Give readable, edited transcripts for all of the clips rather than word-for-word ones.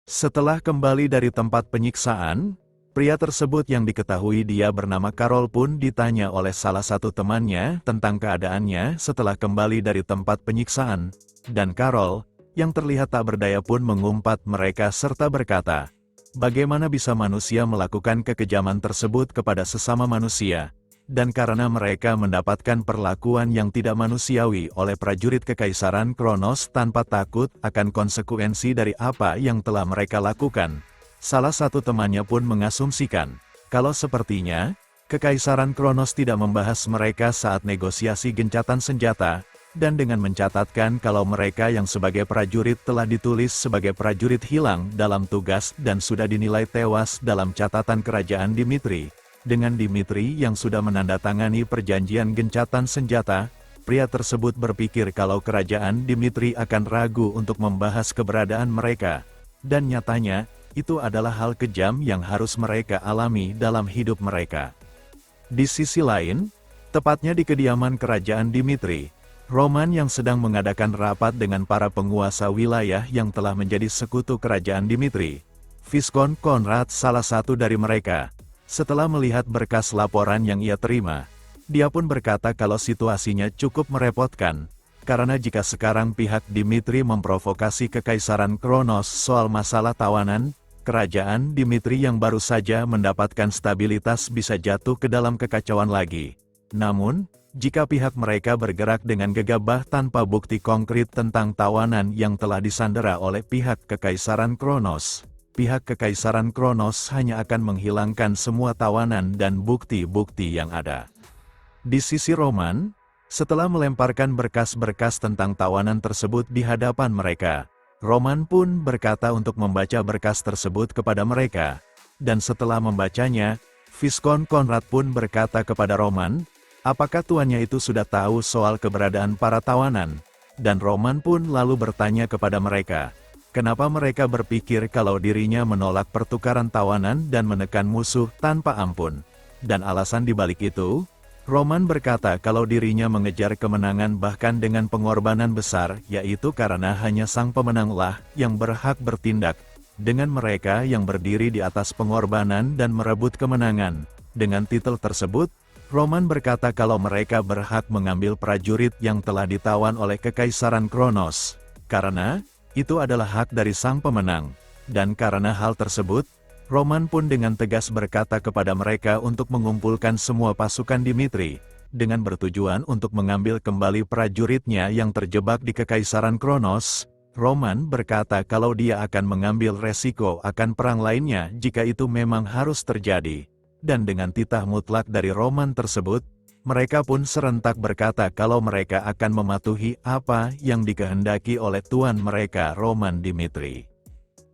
Setelah kembali dari tempat penyiksaan, pria tersebut yang diketahui dia bernama Carol pun ditanya oleh salah satu temannya tentang keadaannya setelah kembali dari tempat penyiksaan, dan Carol, yang terlihat tak berdaya pun mengumpat mereka serta berkata, bagaimana bisa manusia melakukan kekejaman tersebut kepada sesama manusia? Dan karena mereka mendapatkan perlakuan yang tidak manusiawi oleh prajurit Kekaisaran Kronos tanpa takut akan konsekuensi dari apa yang telah mereka lakukan. Salah satu temannya pun mengasumsikan, kalau sepertinya, Kekaisaran Kronos tidak membahas mereka saat negosiasi gencatan senjata, dan dengan mencatatkan kalau mereka yang sebagai prajurit telah ditulis sebagai prajurit hilang dalam tugas dan sudah dinilai tewas dalam catatan kerajaan Dimitri. Dengan Dimitri yang sudah menandatangani perjanjian gencatan senjata, pria tersebut berpikir kalau kerajaan Dimitri akan ragu untuk membahas keberadaan mereka. Dan nyatanya, itu adalah hal kejam yang harus mereka alami dalam hidup mereka. Di sisi lain, tepatnya di kediaman kerajaan Dimitri, Roman yang sedang mengadakan rapat dengan para penguasa wilayah yang telah menjadi sekutu kerajaan Dimitri. Viscount Conrad salah satu dari mereka. Setelah melihat berkas laporan yang ia terima, dia pun berkata kalau situasinya cukup merepotkan, karena jika sekarang pihak Dimitri memprovokasi Kekaisaran Kronos soal masalah tawanan, kerajaan Dimitri yang baru saja mendapatkan stabilitas bisa jatuh ke dalam kekacauan lagi. Namun, jika pihak mereka bergerak dengan gegabah tanpa bukti konkret tentang tawanan yang telah disandera oleh pihak Kekaisaran Kronos, pihak Kekaisaran Kronos hanya akan menghilangkan semua tawanan dan bukti-bukti yang ada. Di sisi Roman, setelah melemparkan berkas-berkas tentang tawanan tersebut di hadapan mereka, Roman pun berkata untuk membaca berkas tersebut kepada mereka. Dan setelah membacanya, Viscount Conrad pun berkata kepada Roman, apakah tuannya itu sudah tahu soal keberadaan para tawanan? Dan Roman pun lalu bertanya kepada mereka, kenapa mereka berpikir kalau dirinya menolak pertukaran tawanan dan menekan musuh tanpa ampun? Dan alasan dibalik itu, Roman berkata kalau dirinya mengejar kemenangan bahkan dengan pengorbanan besar, yaitu karena hanya sang pemenanglah yang berhak bertindak. Dengan mereka yang berdiri di atas pengorbanan dan merebut kemenangan. Dengan titel tersebut, Roman berkata kalau mereka berhak mengambil prajurit yang telah ditawan oleh Kekaisaran Kronos. Karena itu adalah hak dari sang pemenang, dan karena hal tersebut, Roman pun dengan tegas berkata kepada mereka untuk mengumpulkan semua pasukan Dimitri, dengan bertujuan untuk mengambil kembali prajuritnya yang terjebak di Kekaisaran Kronos. Roman berkata kalau dia akan mengambil resiko akan perang lainnya jika itu memang harus terjadi, dan dengan titah mutlak dari Roman tersebut, mereka pun serentak berkata kalau mereka akan mematuhi apa yang dikehendaki oleh tuan mereka Roman Dimitri.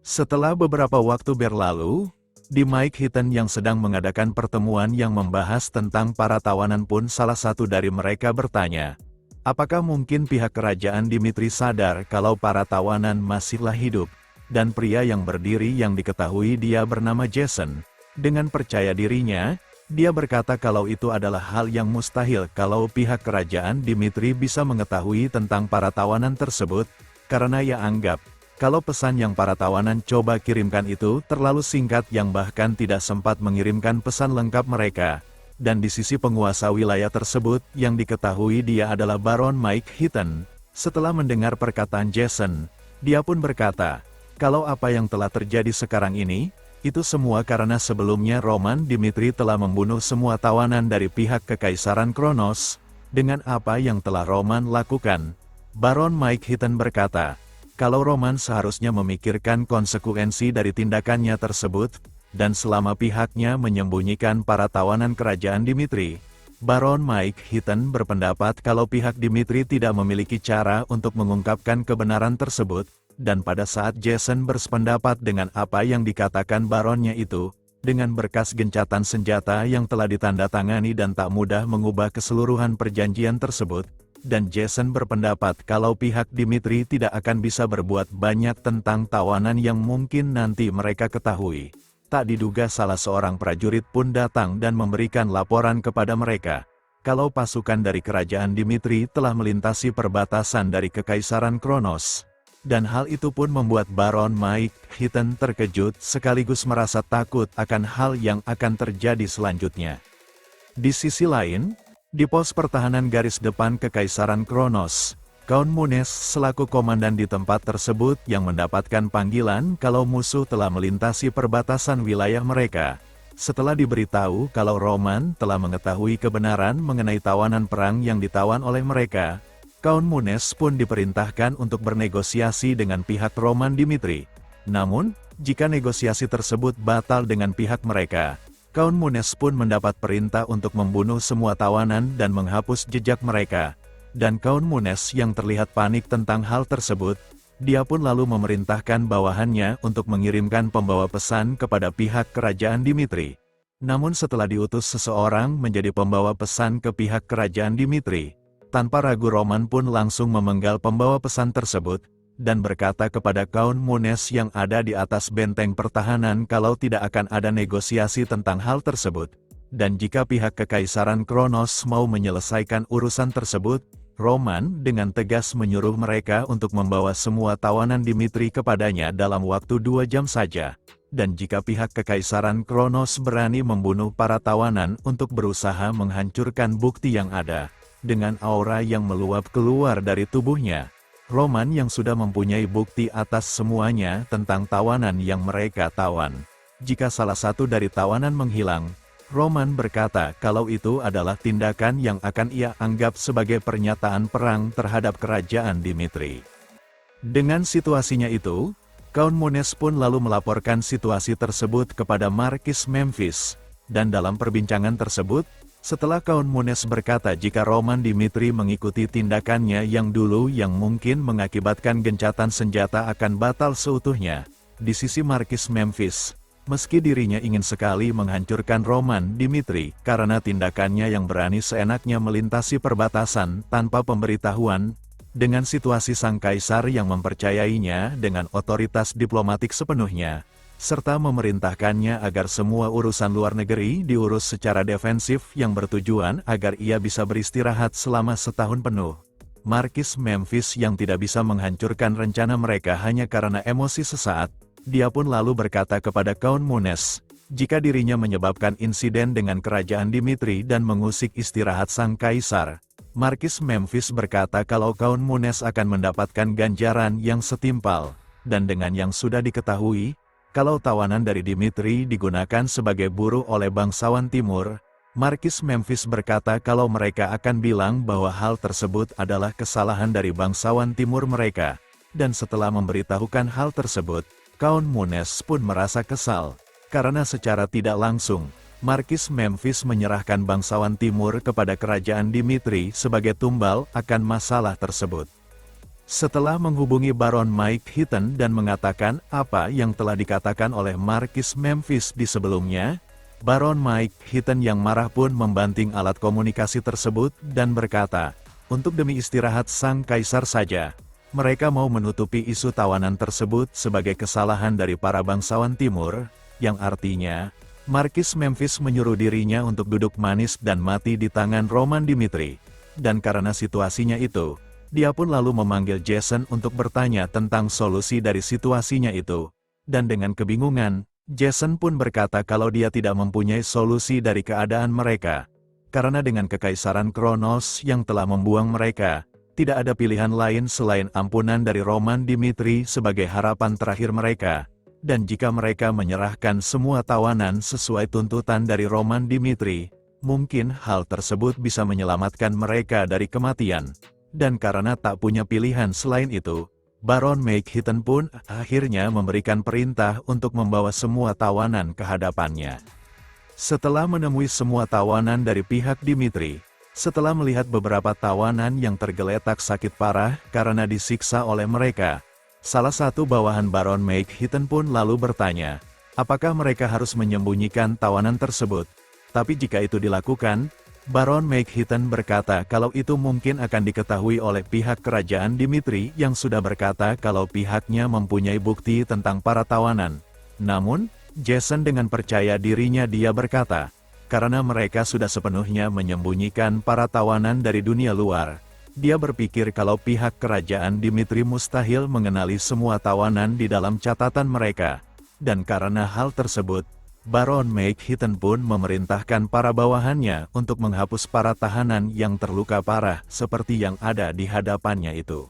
Setelah beberapa waktu berlalu, di Mike Hitton yang sedang mengadakan pertemuan yang membahas tentang para tawanan pun salah satu dari mereka bertanya, apakah mungkin pihak kerajaan Dimitri sadar kalau para tawanan masihlah hidup? Dan pria yang berdiri yang diketahui dia bernama Jason, dengan percaya dirinya, dia berkata kalau itu adalah hal yang mustahil kalau pihak kerajaan Dimitri bisa mengetahui tentang para tawanan tersebut, karena ia anggap, kalau pesan yang para tawanan coba kirimkan itu terlalu singkat yang bahkan tidak sempat mengirimkan pesan lengkap mereka. Dan di sisi penguasa wilayah tersebut yang diketahui dia adalah Baron Mike Hitton, setelah mendengar perkataan Jason, dia pun berkata, kalau apa yang telah terjadi sekarang ini, itu semua karena sebelumnya Roman Dimitri telah membunuh semua tawanan dari pihak Kekaisaran Kronos. Dengan apa yang telah Roman lakukan, Baron Mike Hitton berkata, kalau Roman seharusnya memikirkan konsekuensi dari tindakannya tersebut, dan selama pihaknya menyembunyikan para tawanan kerajaan Dimitri, Baron Mike Hitton berpendapat kalau pihak Dimitri tidak memiliki cara untuk mengungkapkan kebenaran tersebut. Dan pada saat Jason bersependapat dengan apa yang dikatakan baronnya itu, dengan berkas gencatan senjata yang telah ditandatangani dan tak mudah mengubah keseluruhan perjanjian tersebut, dan Jason berpendapat kalau pihak Dimitri tidak akan bisa berbuat banyak tentang tawanan yang mungkin nanti mereka ketahui. Tak diduga salah seorang prajurit pun datang dan memberikan laporan kepada mereka, kalau pasukan dari kerajaan Dimitri telah melintasi perbatasan dari Kekaisaran Kronos. Dan hal itu pun membuat Baron Mike Heaton terkejut sekaligus merasa takut akan hal yang akan terjadi selanjutnya. Di sisi lain, di pos pertahanan garis depan Kekaisaran Kronos, Count Munes selaku komandan di tempat tersebut yang mendapatkan panggilan kalau musuh telah melintasi perbatasan wilayah mereka. Setelah diberitahu kalau Roman telah mengetahui kebenaran mengenai tawanan perang yang ditawan oleh mereka, Count Munes pun diperintahkan untuk bernegosiasi dengan pihak Roman Dimitri. Namun, jika negosiasi tersebut batal dengan pihak mereka, Count Munes pun mendapat perintah untuk membunuh semua tawanan dan menghapus jejak mereka. Dan Count Munes yang terlihat panik tentang hal tersebut, dia pun lalu memerintahkan bawahannya untuk mengirimkan pembawa pesan kepada pihak kerajaan Dimitri. Namun setelah diutus seseorang menjadi pembawa pesan ke pihak kerajaan Dimitri, tanpa ragu Roman pun langsung memenggal pembawa pesan tersebut, dan berkata kepada Count Munes yang ada di atas benteng pertahanan kalau tidak akan ada negosiasi tentang hal tersebut. Dan jika pihak Kekaisaran Kronos mau menyelesaikan urusan tersebut, Roman dengan tegas menyuruh mereka untuk membawa semua tawanan Dimitri kepadanya dalam waktu 2 jam saja. Dan jika pihak Kekaisaran Kronos berani membunuh para tawanan untuk berusaha menghancurkan bukti yang ada, dengan aura yang meluap keluar dari tubuhnya, Roman yang sudah mempunyai bukti atas semuanya tentang tawanan yang mereka tawan. Jika salah satu dari tawanan menghilang, Roman berkata kalau itu adalah tindakan yang akan ia anggap sebagai pernyataan perang terhadap kerajaan Dimitri. Dengan situasinya itu, Count Munes pun lalu melaporkan situasi tersebut kepada Markis Memphis, dan dalam perbincangan tersebut, setelah Count Munes berkata jika Roman Dimitri mengikuti tindakannya yang dulu yang mungkin mengakibatkan gencatan senjata akan batal seutuhnya, di sisi Markis Memphis, meski dirinya ingin sekali menghancurkan Roman Dimitri karena tindakannya yang berani seenaknya melintasi perbatasan tanpa pemberitahuan, dengan situasi sang kaisar yang mempercayainya dengan otoritas diplomatik sepenuhnya, serta memerintahkannya agar semua urusan luar negeri diurus secara defensif yang bertujuan agar ia bisa beristirahat selama setahun penuh. Markis Memphis yang tidak bisa menghancurkan rencana mereka hanya karena emosi sesaat, dia pun lalu berkata kepada Count Munes, jika dirinya menyebabkan insiden dengan kerajaan Dimitri dan mengusik istirahat sang kaisar. Markis Memphis berkata kalau Count Munes akan mendapatkan ganjaran yang setimpal, dan dengan yang sudah diketahui, kalau tawanan dari Dimitri digunakan sebagai buruh oleh bangsawan Timur, Markis Memphis berkata kalau mereka akan bilang bahwa hal tersebut adalah kesalahan dari bangsawan Timur mereka, dan setelah memberitahukan hal tersebut, Count Munes pun merasa kesal, karena secara tidak langsung, Markis Memphis menyerahkan bangsawan Timur kepada kerajaan Dimitri sebagai tumbal akan masalah tersebut. Setelah menghubungi Baron Mike Heaton dan mengatakan apa yang telah dikatakan oleh Markis Memphis di sebelumnya, Baron Mike Heaton yang marah pun membanting alat komunikasi tersebut dan berkata, untuk demi istirahat sang kaisar saja, mereka mau menutupi isu tawanan tersebut sebagai kesalahan dari para bangsawan Timur, yang artinya, Markis Memphis menyuruh dirinya untuk duduk manis dan mati di tangan Roman Dimitri. Dan karena situasinya itu, dia pun lalu memanggil Jason untuk bertanya tentang solusi dari situasinya itu. Dan dengan kebingungan, Jason pun berkata kalau dia tidak mempunyai solusi dari keadaan mereka. Karena dengan Kekaisaran Kronos yang telah membuang mereka, tidak ada pilihan lain selain ampunan dari Roman Dimitri sebagai harapan terakhir mereka. Dan jika mereka menyerahkan semua tawanan sesuai tuntutan dari Roman Dimitri, mungkin hal tersebut bisa menyelamatkan mereka dari kematian. Dan karena tak punya pilihan selain itu, Baron Mike Heaton pun akhirnya memberikan perintah untuk membawa semua tawanan ke hadapannya. Setelah menemui semua tawanan dari pihak Dimitri, setelah melihat beberapa tawanan yang tergeletak sakit parah karena disiksa oleh mereka, salah satu bawahan Baron Mike Heaton pun lalu bertanya, apakah mereka harus menyembunyikan tawanan tersebut? Tapi jika itu dilakukan, Baron Mike Heaton berkata kalau itu mungkin akan diketahui oleh pihak kerajaan Dimitri yang sudah berkata kalau pihaknya mempunyai bukti tentang para tawanan. Namun, Jason dengan percaya dirinya dia berkata, karena mereka sudah sepenuhnya menyembunyikan para tawanan dari dunia luar, Dia berpikir kalau pihak kerajaan Dimitri mustahil mengenali semua tawanan di dalam catatan mereka, dan karena hal tersebut, Baron McHitton pun memerintahkan para bawahannya untuk menghapus para tahanan yang terluka parah seperti yang ada di hadapannya itu.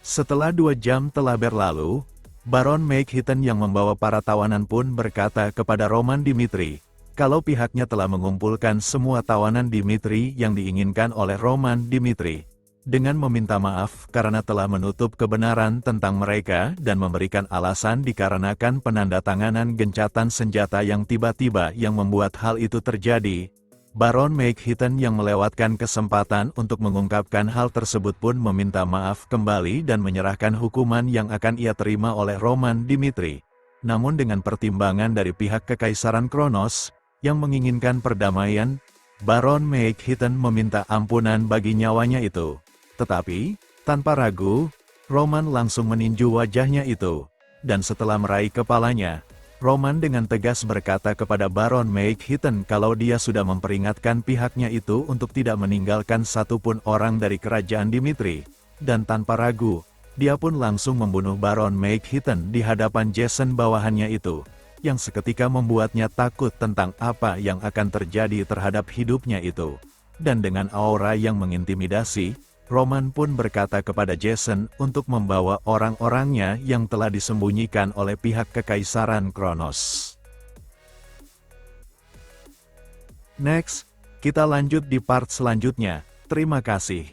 Setelah 2 jam telah berlalu, Baron McHitton yang membawa para tawanan pun berkata kepada Roman Dimitri, kalau pihaknya telah mengumpulkan semua tawanan Dimitri yang diinginkan oleh Roman Dimitri, dengan meminta maaf karena telah menutup kebenaran tentang mereka dan memberikan alasan dikarenakan penandatanganan gencatan senjata yang tiba-tiba yang membuat hal itu terjadi. Baron McHitton yang melewatkan kesempatan untuk mengungkapkan hal tersebut pun meminta maaf kembali dan menyerahkan hukuman yang akan ia terima oleh Roman Dimitri. Namun dengan pertimbangan dari pihak Kekaisaran Kronos, yang menginginkan perdamaian, Baron McHitton meminta ampunan bagi nyawanya itu. Tetapi, tanpa ragu, Roman langsung meninju wajahnya itu. Dan setelah meraih kepalanya, Roman dengan tegas berkata kepada Baron McHitton kalau dia sudah memperingatkan pihaknya itu untuk tidak meninggalkan satupun orang dari kerajaan Dimitri. Dan tanpa ragu, dia pun langsung membunuh Baron McHitton di hadapan Jason bawahannya itu, yang seketika membuatnya takut tentang apa yang akan terjadi terhadap hidupnya itu. Dan dengan aura yang mengintimidasi, Roman pun berkata kepada Jason untuk membawa orang-orangnya yang telah disembunyikan oleh pihak Kekaisaran Kronos. Next, kita lanjut di part selanjutnya. Terima kasih.